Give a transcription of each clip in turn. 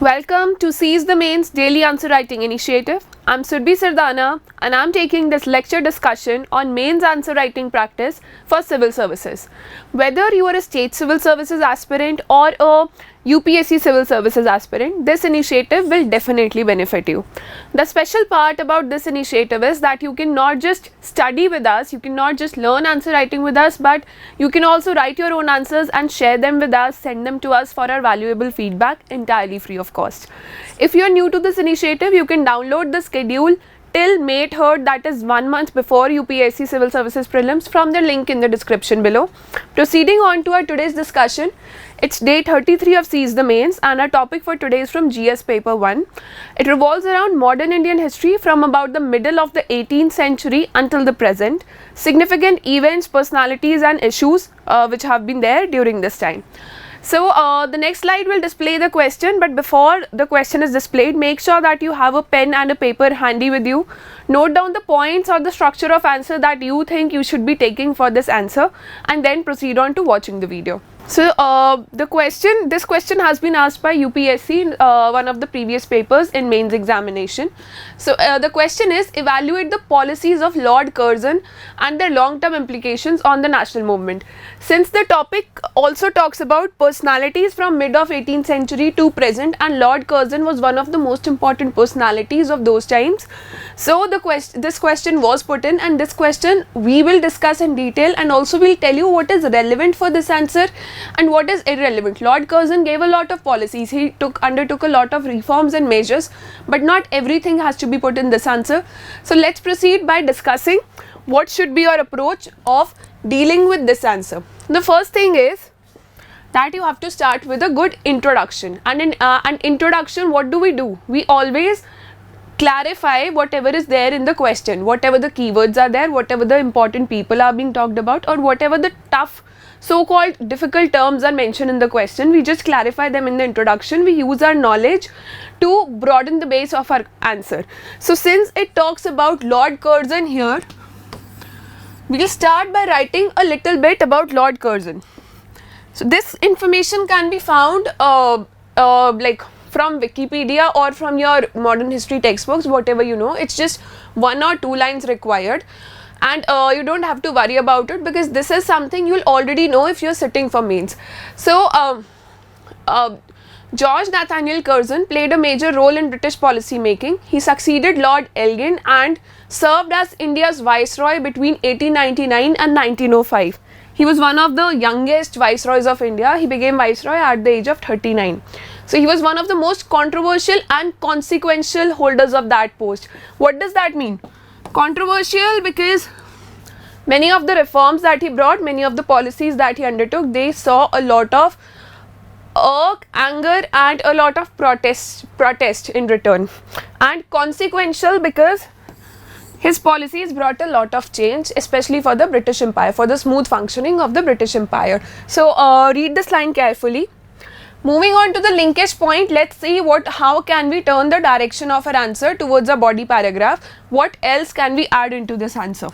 Welcome to Seize the Mains Daily Answer Writing Initiative. I'm Surbhi Sardana and I'm taking this lecture discussion on mains answer writing practice for civil services. Whether you are a state civil services aspirant or a UPSC civil services aspirant, this initiative will definitely benefit you. The special part about this initiative is that you can not just study with us, you can not just learn answer writing with us, but you can also write your own answers and share them with us, send them to us for our valuable feedback entirely free of cost. If you are new to this initiative, you can download the schedule till May 3rd, that is 1 month before UPSC Civil Services Prelims, from the link in the description below. Proceeding on to our today's discussion, it's day 33 of Seize the Mains and our topic for today is from GS paper 1. It revolves around modern Indian history from about the middle of the 18th century until the present, significant events, personalities and issues which have been there during this time. So the next slide will display the question, but before the question is displayed, make sure that you have a pen and a paper handy with you. Note down the points or the structure of answer that you think you should be taking for this answer and then proceed on to watching the video. So this question has been asked by UPSC in one of the previous papers in mains examination. So the question is, evaluate the policies of Lord Curzon and their long-term implications on the national movement. Since the topic also talks about personalities from mid of 18th century to present, and Lord Curzon was one of the most important personalities of those times, so this question was put in, and this question we will discuss in detail, and also we'll tell you what is relevant for this answer and what is irrelevant. Lord Curzon gave a lot of policies, he undertook a lot of reforms and measures, but not everything has to be put in this answer. So let's proceed by discussing what should be your approach of dealing with this answer. The first thing is that you have to start with a good introduction, and in an introduction, what do? We always clarify whatever is there in the question, whatever the keywords are there, whatever the important people are being talked about, or whatever the tough so-called difficult terms are mentioned in the question, we just clarify them in the introduction. We use our knowledge to broaden the base of our answer. So since it talks about Lord Curzon here, we'll start by writing a little bit about Lord Curzon. So this information can be found like from Wikipedia or from your modern history textbooks, whatever you know. It's just 1 or 2 lines required, and you don't have to worry about it because this is something you'll already know if you're sitting for mains. So George Nathaniel Curzon played a major role in British policy making. He succeeded Lord Elgin and served as India's viceroy between 1899 and 1905. He was one of the youngest viceroys of India. He became viceroy at the age of 39. So he was one of the most controversial and consequential holders of that post. What does that mean? Controversial because many of the reforms that he brought, many of the policies that he undertook, they saw a lot of anger and a lot of protest in return. And consequential because his policies brought a lot of change, especially for the British Empire, for the smooth functioning of the British Empire. So read this line carefully. Moving on to the linkage point, let's see how can we turn the direction of our answer towards a body paragraph. What else can we add into this answer?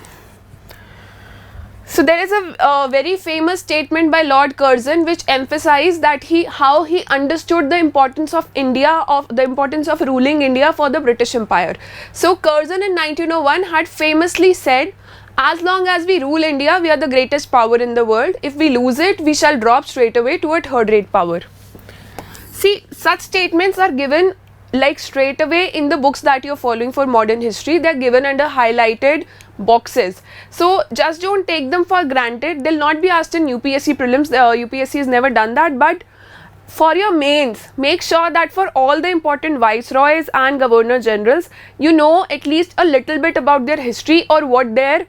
So there is a very famous statement by Lord Curzon which emphasized that how he understood the importance of India, the importance of ruling India for the British Empire. So Curzon in 1901 had famously said, as long as we rule India, we are the greatest power in the world. If we lose it, we shall drop straight away to a third-rate power. See, such statements are given like straight away in the books that you're following for modern history. They're given under highlighted boxes. So just don't take them for granted. They'll not be asked in UPSC prelims. UPSC has never done that. But for your mains, make sure that for all the important viceroys and governor generals, you know at least a little bit about their history or what their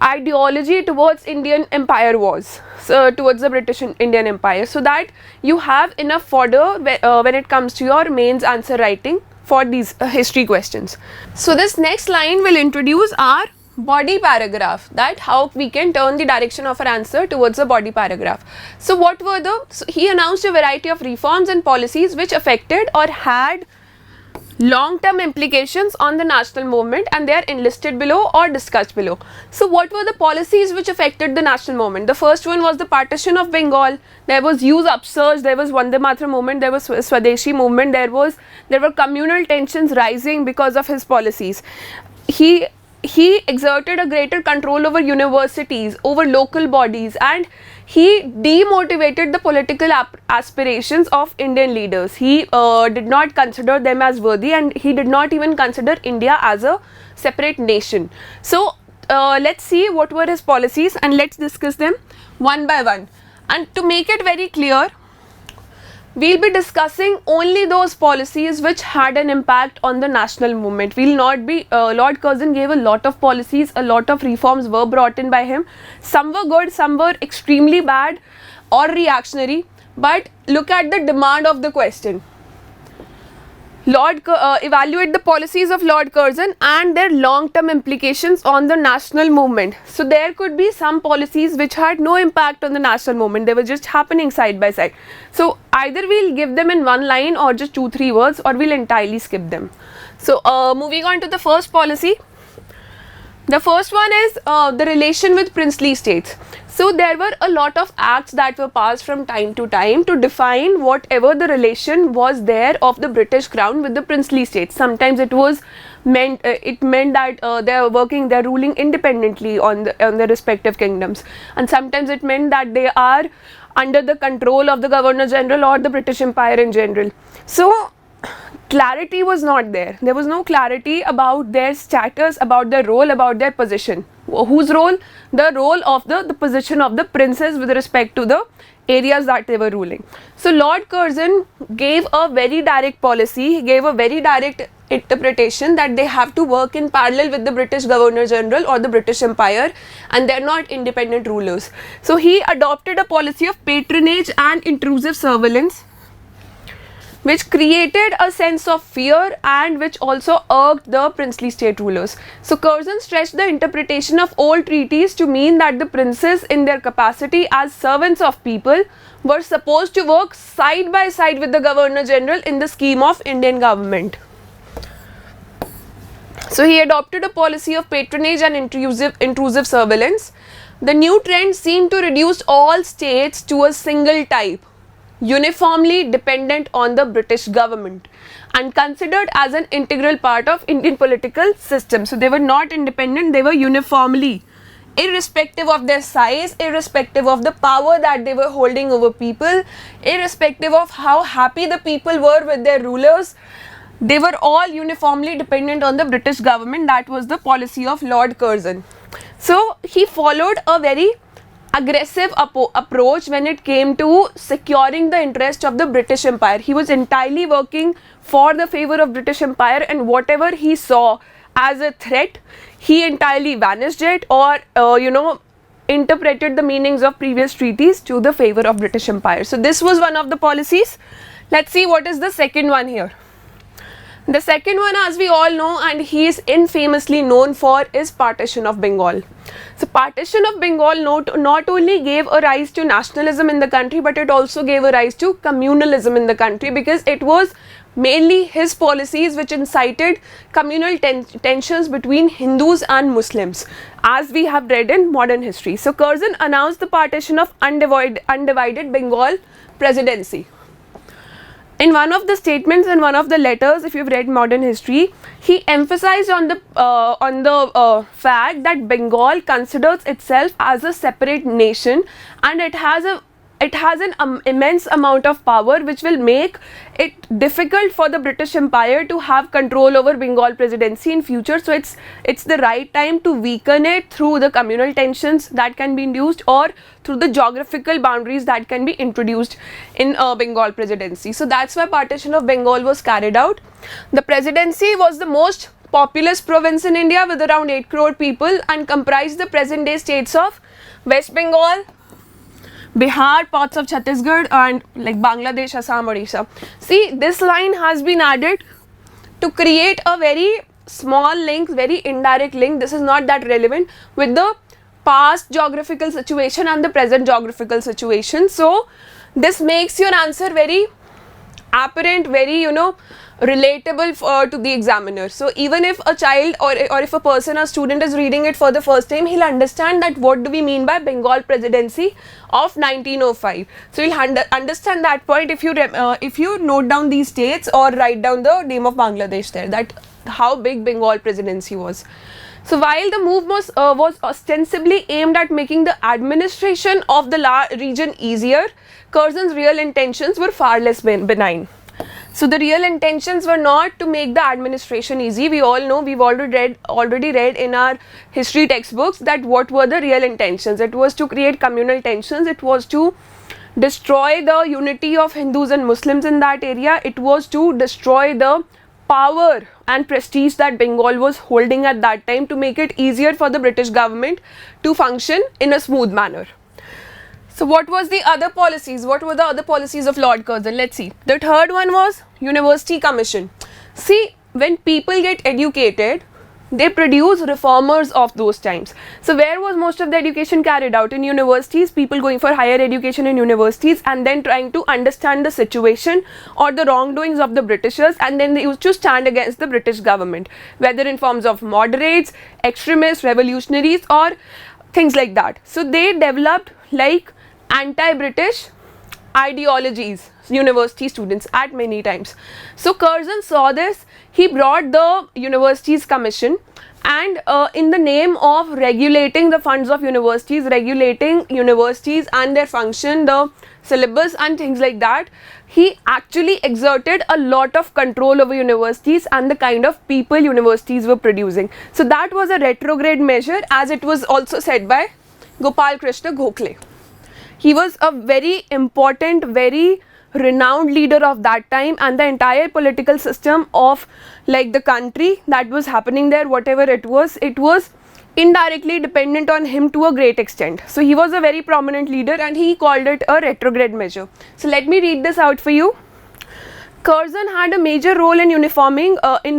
ideology towards Indian Empire was, so towards the British Indian Empire, so that you have enough fodder when it comes to your mains answer writing for these history questions. So this next line will introduce our body paragraph, that how we can turn the direction of our answer towards a body paragraph. So what were he announced a variety of reforms and policies which affected or had long-term implications on the national movement, and they are enlisted below or discussed below. So what were the policies which affected the national movement? The first one was the partition of Bengal. There was youth upsurge, there was Vande Mataram movement, there was Swadeshi movement, there were communal tensions rising because of his policies. He exerted a greater control over universities, over local bodies, and he demotivated the political aspirations of Indian leaders. He did not consider them as worthy, and he did not even consider India as a separate nation. So let's see what were his policies, and let's discuss them one by one. And to make it very clear, we'll be discussing only those policies which had an impact on the national movement. We'll not be, Lord Curzon gave a lot of policies, a lot of reforms were brought in by him. Some were good, some were extremely bad or reactionary, but look at the demand of the question. Evaluate the policies of Lord Curzon and their long-term implications on the national movement. So there could be some policies which had no impact on the national movement. They were just happening side by side. So either we'll give them in one line or just 2-3 words, or we'll entirely skip them. So moving on to the first policy. The first one is the relation with princely states. So there were a lot of acts that were passed from time to time to define whatever the relation was there of the British crown with the princely states. Sometimes it meant that they're ruling independently on the respective kingdoms, and sometimes it meant that they are under the control of the Governor General or the British Empire in general. So clarity was not there. There was no clarity about their status, about their role, about their position. Whose role? The role of the position of the princes with respect to the areas that they were ruling. So Lord Curzon gave a very direct policy. He gave a very direct interpretation that they have to work in parallel with the British Governor General or the British Empire, and they're not independent rulers. So he adopted a policy of patronage and intrusive surveillance, which created a sense of fear and which also irked the princely state rulers. So Curzon stretched the interpretation of old treaties to mean that the princes, in their capacity as servants of people, were supposed to work side by side with the Governor General in the scheme of Indian government. So he adopted a policy of patronage and intrusive surveillance. The new trend seemed to reduce all states to a single type, uniformly dependent on the British government and considered as an integral part of Indian political system. So they were not independent, they were uniformly, irrespective of their size, irrespective of the power that they were holding over people, irrespective of how happy the people were with their rulers, they were all uniformly dependent on the British government. That was the policy of Lord Curzon. So he followed a very aggressive approach when it came to securing the interest of the British Empire. He was entirely working for the favor of British Empire, and whatever he saw as a threat, he entirely vanished it or interpreted the meanings of previous treaties to the favor of British Empire. So this was one of the policies. Let's see what is the second one here. The second one, as we all know, and he is infamously known for, is partition of Bengal. So partition of Bengal not only gave a rise to nationalism in the country, but it also gave a rise to communalism in the country, because it was mainly his policies which incited communal tensions between Hindus and Muslims, as we have read in modern history. So Curzon announced the partition of undivided Bengal presidency. In one of the statements and one of the letters, if you've read modern history, he emphasized on the fact that Bengal considers itself as a separate nation, and it has an immense amount of power which will make it difficult for the British Empire to have control over Bengal presidency in future. So it's the right time to weaken it through the communal tensions that can be induced or through the geographical boundaries that can be introduced in Bengal presidency. So that's why partition of Bengal was carried out. The presidency was the most populous province in India with around 8 crore people and comprised the present day states of West Bengal, Bihar, parts of Chhattisgarh, and like Bangladesh, Assam, Odisha. See, this line has been added to create a very small link, very indirect link. This is not that relevant with the past geographical situation and the present geographical situation. So this makes your answer very apparent, very, relatable to the examiner. So even if a child or if a person, a student is reading it for the first time, he'll understand that what do we mean by Bengal presidency of 1905. So he'll understand that point if you note down these states or write down the name of Bangladesh there, that how big Bengal presidency was. So while the move was ostensibly aimed at making the administration of the region easier, Curzon's real intentions were far less benign. So the real intentions were not to make the administration easy. We all know, we've already read in our history textbooks that what were the real intentions. It was to create communal tensions. It was to destroy the unity of Hindus and Muslims in that area. It was to destroy the power and prestige that Bengal was holding at that time, to make it easier for the British government to function in a smooth manner. So what was the other policies? What were the other policies of Lord Curzon? Let's see. The third one was University Commission. See, when people get educated, they produce reformers of those times. So where was most of the education carried out? In universities, people going for higher education in universities and then trying to understand the situation or the wrongdoings of the Britishers, and then they used to stand against the British government, whether in forms of moderates, extremists, revolutionaries, or things like that. So they developed like anti-British ideologies, university students, at many times. So Curzon saw this. He brought the Universities Commission, and in the name of regulating the funds of universities, regulating universities and their function, the syllabus and things like that, he actually exerted a lot of control over universities and the kind of people universities were producing. So that was a retrograde measure, as it was also said by Gopal Krishna Gokhale. He was a very important, very renowned leader of that time, and the entire political system of like the country that was happening there, whatever it was indirectly dependent on him to a great extent. So he was a very prominent leader and he called it a retrograde measure. So let me read this out for you. Curzon had a major role in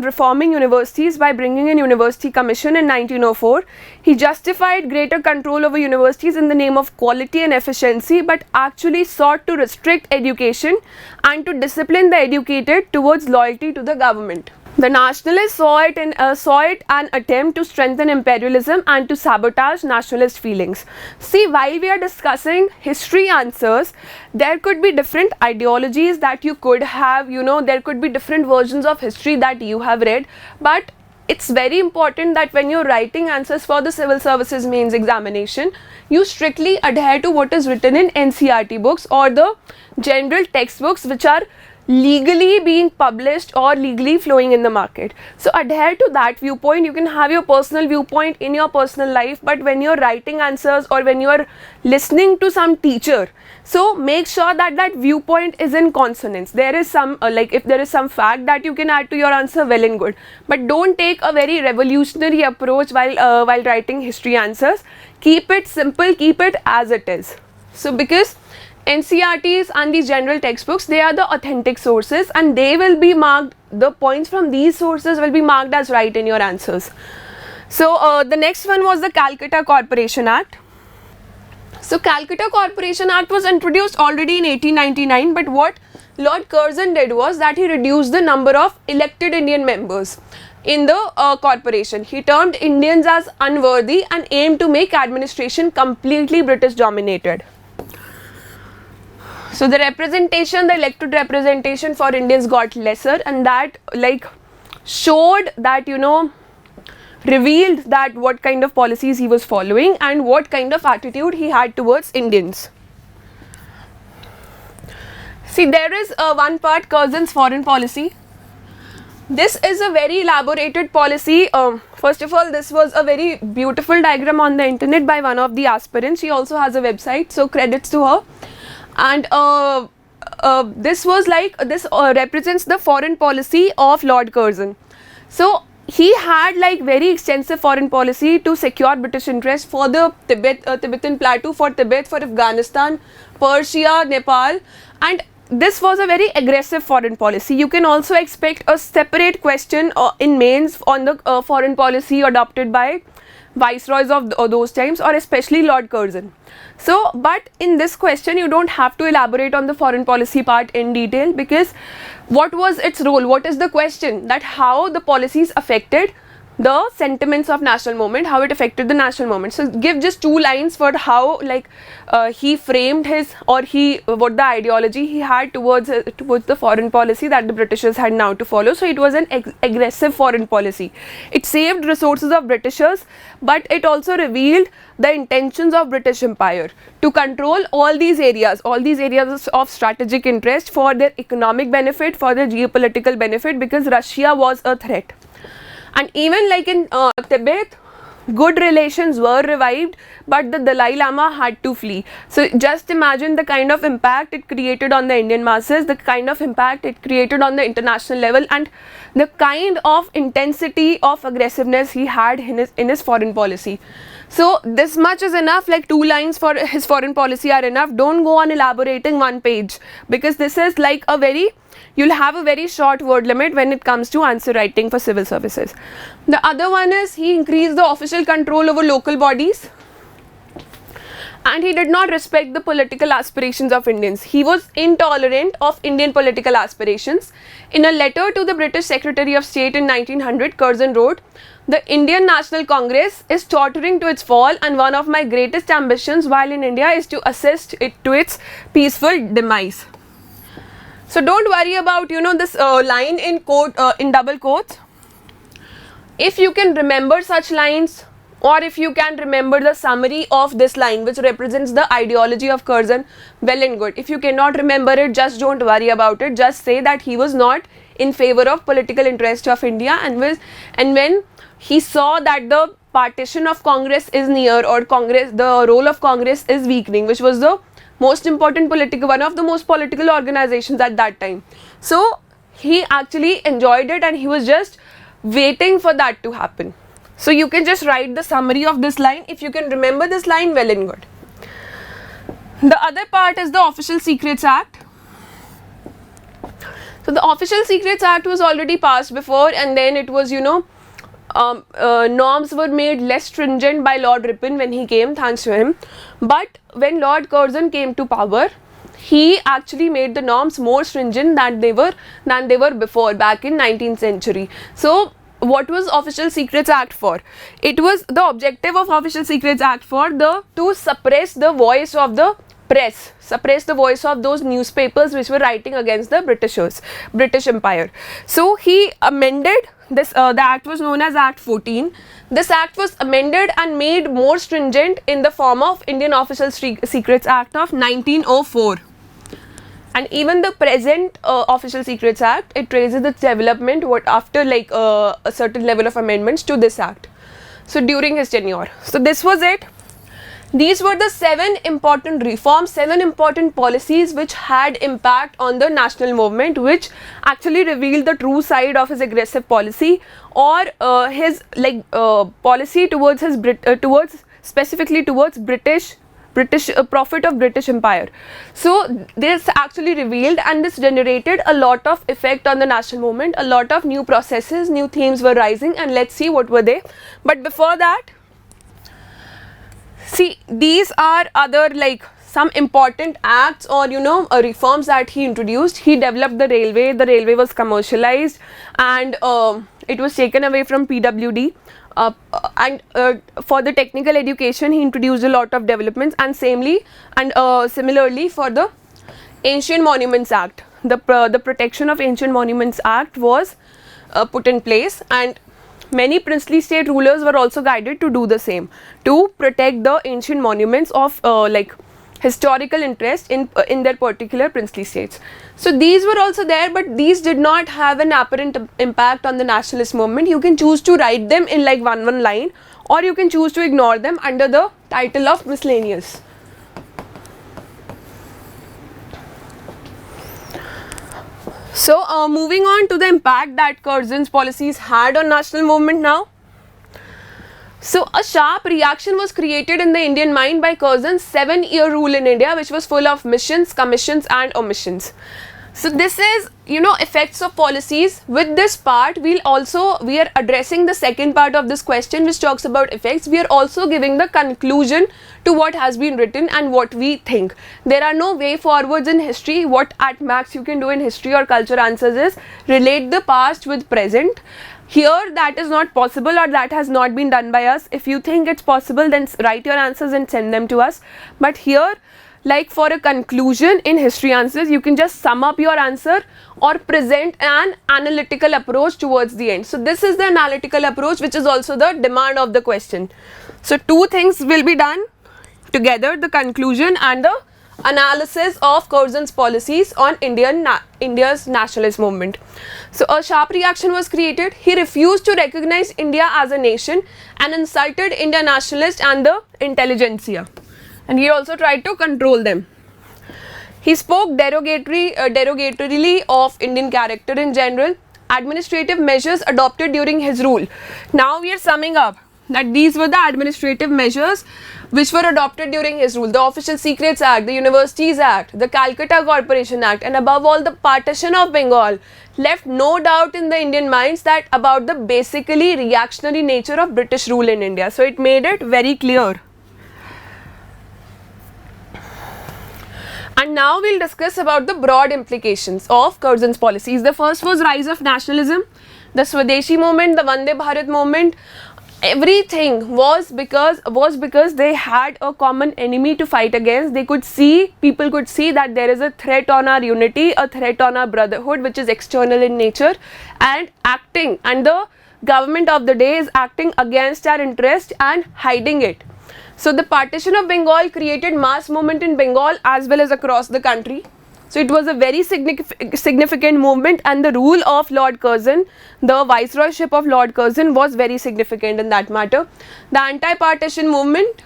reforming universities by bringing in University Commission in 1904. He justified greater control over universities in the name of quality and efficiency, but actually sought to restrict education and to discipline the educated towards loyalty to the government. The nationalists saw it an attempt to strengthen imperialism and to sabotage nationalist feelings. See, while we are discussing history answers, there could be different ideologies that you could have, there could be different versions of history that you have read, but it's very important that when you're writing answers for the civil services mains examination, you strictly adhere to what is written in NCERT books or the general textbooks which are legally being published or legally flowing in the market. So adhere to that viewpoint. You can have your personal viewpoint in your personal life, but when you're writing answers or when you're listening to some teacher, so make sure that that viewpoint is in consonance. There is some if there is some fact that you can add to your answer, well and good, but don't take a very revolutionary approach while writing history answers. Keep it simple, keep it as it is. So because NCERTs and these general textbooks, they are the authentic sources and they will be marked, the points from these sources will be marked as right in your answers. So the next one was the Calcutta Corporation Act. So Calcutta Corporation Act was introduced already in 1899, but what Lord Curzon did was that he reduced the number of elected Indian members in the corporation. He termed Indians as unworthy and aimed to make administration completely British dominated. So the representation, the elected representation for Indians got lesser, and that showed that, revealed that what kind of policies he was following and what kind of attitude he had towards Indians. See, there is one part, Curzon's foreign policy. This is a very elaborated policy. First of all, this was a very beautiful diagram on the internet by one of the aspirants. She also has a website, so credits to her. And this was represents the foreign policy of Lord Curzon. So he had very extensive foreign policy to secure British interests for the Tibetan Plateau, for Tibet, for Afghanistan, Persia, Nepal, and this was a very aggressive foreign policy. You can also expect a separate question in mains on the foreign policy adopted by viceroys of those times, or especially Lord Curzon. So, but in this question you don't have to elaborate on the foreign policy part in detail, because what was its role? What is the question? That how the policies affected the sentiments of national movement, how it affected the national movement. So give just 2 lines for how he framed his, or what the ideology he had towards the foreign policy that the Britishers had now to follow. So it was an aggressive foreign policy. It saved resources of Britishers, but it also revealed the intentions of British Empire to control all these areas of strategic interest for their economic benefit, for their geopolitical benefit, because Russia was a threat. And even like in Tibet, good relations were revived, but the Dalai Lama had to flee. So just imagine the kind of impact it created on the Indian masses, the kind of impact it created on the international level, and the kind of intensity of aggressiveness he had in his foreign policy. So this much is enough, like 2 lines for his foreign policy are enough. Don't go on elaborating 1 page, because this is like you'll have a very short word limit when it comes to answer writing for civil services. The other one is he increased the official control over local bodies, and he did not respect the political aspirations of Indians. He was intolerant of Indian political aspirations. In a letter to the British Secretary of State in 1900, Curzon wrote, "The Indian National Congress is tottering to its fall, and one of my greatest ambitions while in India is to assist it to its peaceful demise." So don't worry about this line in double quotes. If you can remember such lines, or if you can remember the summary of this line which represents the ideology of Curzon, well and good. If you cannot remember it, just don't worry about it. Just say that he was not in favor of political interest of India, and when he saw that the partition of Congress is near, or the role of Congress is weakening, which was the one of the most political organizations at that time. So he actually enjoyed it, and he was just waiting for that to happen. So you can just write the summary of this line. If you can remember this line, well and good. The other part is the Official Secrets Act. So the Official Secrets Act was already passed before, and then it was norms were made less stringent by Lord Ripon when he came, thanks to him. But when Lord Curzon came to power, he actually made the norms more stringent than they were before, back in 19th century. So what was Official Secrets Act for? It was the objective of Official Secrets Act to suppress the voice of the press, suppress the voice of those newspapers which were writing against the British Empire. So he amended this, the act was known as Act 14. This act was amended and made more stringent in the form of Indian Official Secrets Act of 1904. And even the present Official Secrets Act, it traces its development after a certain level of amendments to this act. So during his tenure. So this was it. These were the 7 important reforms, 7 important policies which had impact on the national movement, which actually revealed the true side of his aggressive policy, or his policy towards specifically towards British profit of British Empire. So this actually revealed, and this generated a lot of effect on the national movement. A lot of new processes, new themes were rising, and let's see what were they. But before that, see, these are other some important acts or reforms that he introduced. He developed the railway was commercialized, and it was taken away from PWD. And for the technical education, he introduced a lot of developments, and similarly for the Ancient Monuments Act, the Protection of Ancient Monuments Act was put in place, and many princely state rulers were also guided to do the same, to protect the ancient monuments of historical interest in their particular princely states. So these were also there, but these did not have an apparent impact on the nationalist movement. You can choose to write them in one line, or you can choose to ignore them under the title of miscellaneous. So moving on to the impact that Curzon's policies had on national movement now. So a sharp reaction was created in the Indian mind by Curzon's 7-year rule in India, which was full of missions, commissions and omissions. So this is, effects of policies. With this part, we are addressing the second part of this question, which talks about effects. We are also giving the conclusion to what has been written and what we think. There are no way forwards in history. What at max you can do in history or culture answers is relate the past with present. Here that is not possible, or that has not been done by us. If you think it's possible, then write your answers and send them to us. But here, like for a conclusion in history answers, you can just sum up your answer or present an analytical approach towards the end. So this is the analytical approach, which is also the demand of the question. So two things will be done together: the conclusion and the analysis of Curzon's policies on India's nationalist movement. So a sharp reaction was created. He refused to recognize India as a nation and insulted Indian nationalists and the intelligentsia. And he also tried to control them. He spoke derogatorily of Indian character in general. Administrative measures adopted during his rule. Now we are summing up that these were the administrative measures which were adopted during his rule: the Official Secrets Act, the Universities Act, the Calcutta Corporation Act, and above all the partition of Bengal left no doubt in the Indian minds that about the basically reactionary nature of British rule in India. So it made it very clear. And now we'll discuss about the broad implications of Curzon's policies. The first was rise of nationalism, the Swadeshi movement, the Vande Bharat movement. Everything was because they had a common enemy to fight against. People could see that there is a threat on our unity, a threat on our brotherhood, which is external in nature, and the government of the day is acting against our interest and hiding it. So the partition of Bengal created mass movement in Bengal as well as across the country. So it was a very significant movement, and the rule of Lord Curzon, the viceroyship of Lord Curzon, was very significant in that matter. The anti-partition movement,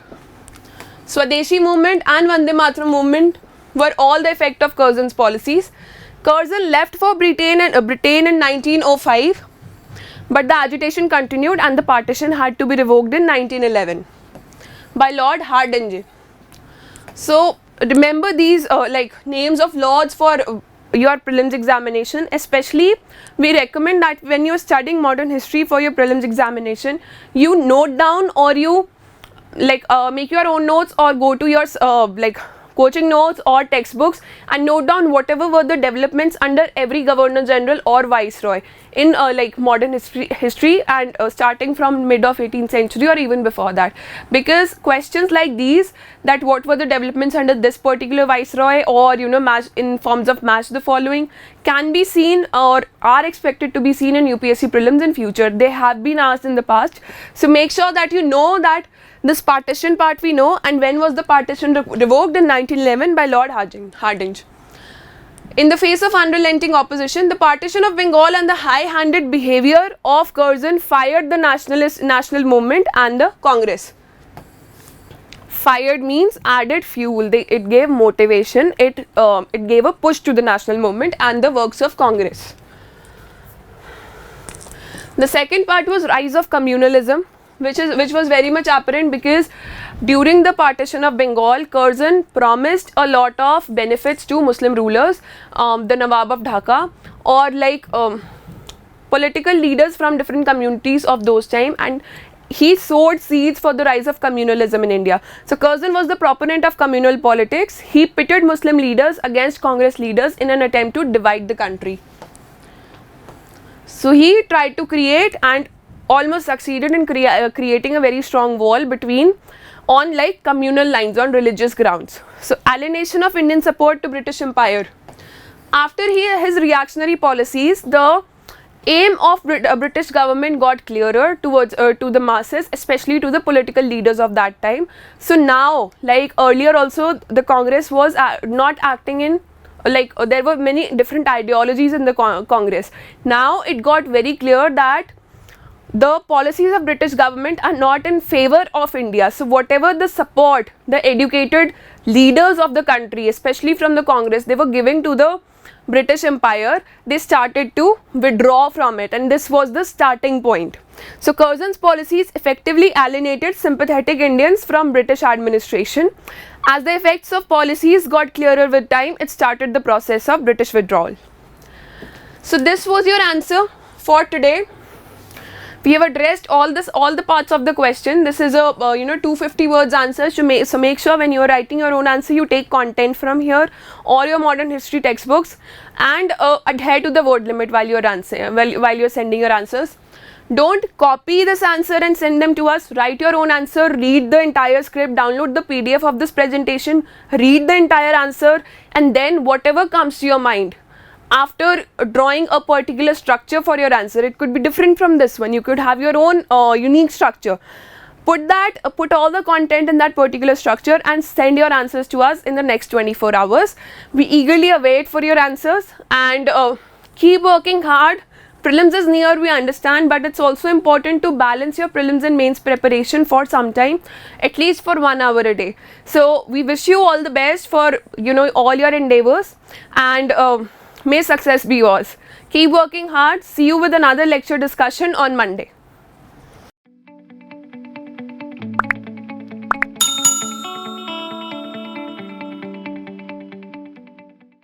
Swadeshi movement and Vande Mataram movement were all the effect of Curzon's policies. Curzon left for Britain in 1905, but the agitation continued and the partition had to be revoked in 1911 by Lord Hardinge. So remember these names of lords for your prelims examination. Especially we recommend that when you are studying modern history for your prelims examination, you note down, or you make your own notes, or go to your coaching notes or textbooks and note down whatever were the developments under every governor general or viceroy in modern history and starting from mid of 18th century or even before that. Because questions like these, that what were the developments under this particular viceroy, or match in forms of match the following, can be seen or are expected to be seen in UPSC prelims in future. They have been asked in the past. So make sure that you know that this partition part we know, and when was the partition revoked? In 1911 by Lord Hardinge. In the face of unrelenting opposition, the partition of Bengal and the high-handed behavior of Curzon fired the national movement and the Congress. Fired means added fuel. It gave motivation. It gave a push to the national movement and the works of Congress. The second part was rise of communalism, which was very much apparent because during the partition of Bengal, Curzon promised a lot of benefits to Muslim rulers, the Nawab of Dhaka, or political leaders from different communities of those time, and he sowed seeds for the rise of communalism in India. So Curzon was the proponent of communal politics. He pitted Muslim leaders against Congress leaders in an attempt to divide the country. So he tried to create and almost succeeded in creating a very strong wall on communal lines on religious grounds. So alienation of Indian support to British Empire. After his reactionary policies, the aim of British government got clearer towards to the masses, especially to the political leaders of that time. So now, like earlier also, the Congress was not acting in there were many different ideologies in the Congress. Now it got very clear that the policies of British government are not in favor of India. So whatever the support the educated leaders of the country, especially from the Congress, they were giving to the British Empire, they started to withdraw from it, and this was the starting point. So Curzon's policies effectively alienated sympathetic Indians from British administration, As the effects of policies got clearer with time, it started the process of British withdrawal. So this was your answer for today. We have addressed all the parts of the question. This is a 250 words answer. So make sure when you are writing your own answer, you take content from here or your modern history textbooks, and adhere to the word limit while you're sending your answers. Don't copy this answer and send them to us. Write your own answer, read the entire script, download the PDF of this presentation, read the entire answer, and then whatever comes to your mind after drawing a particular structure for your answer, it could be different from this one. You could have your own unique structure. Put all the content in that particular structure and send your answers to us in the next 24 hours. We eagerly await for your answers, and keep working hard. Prelims is near, we understand, but it's also important to balance your prelims and mains preparation for some time, at least for 1 hour a day. So we wish you all the best for all your endeavors, and may success be yours. Keep working hard. See you with another lecture discussion on Monday.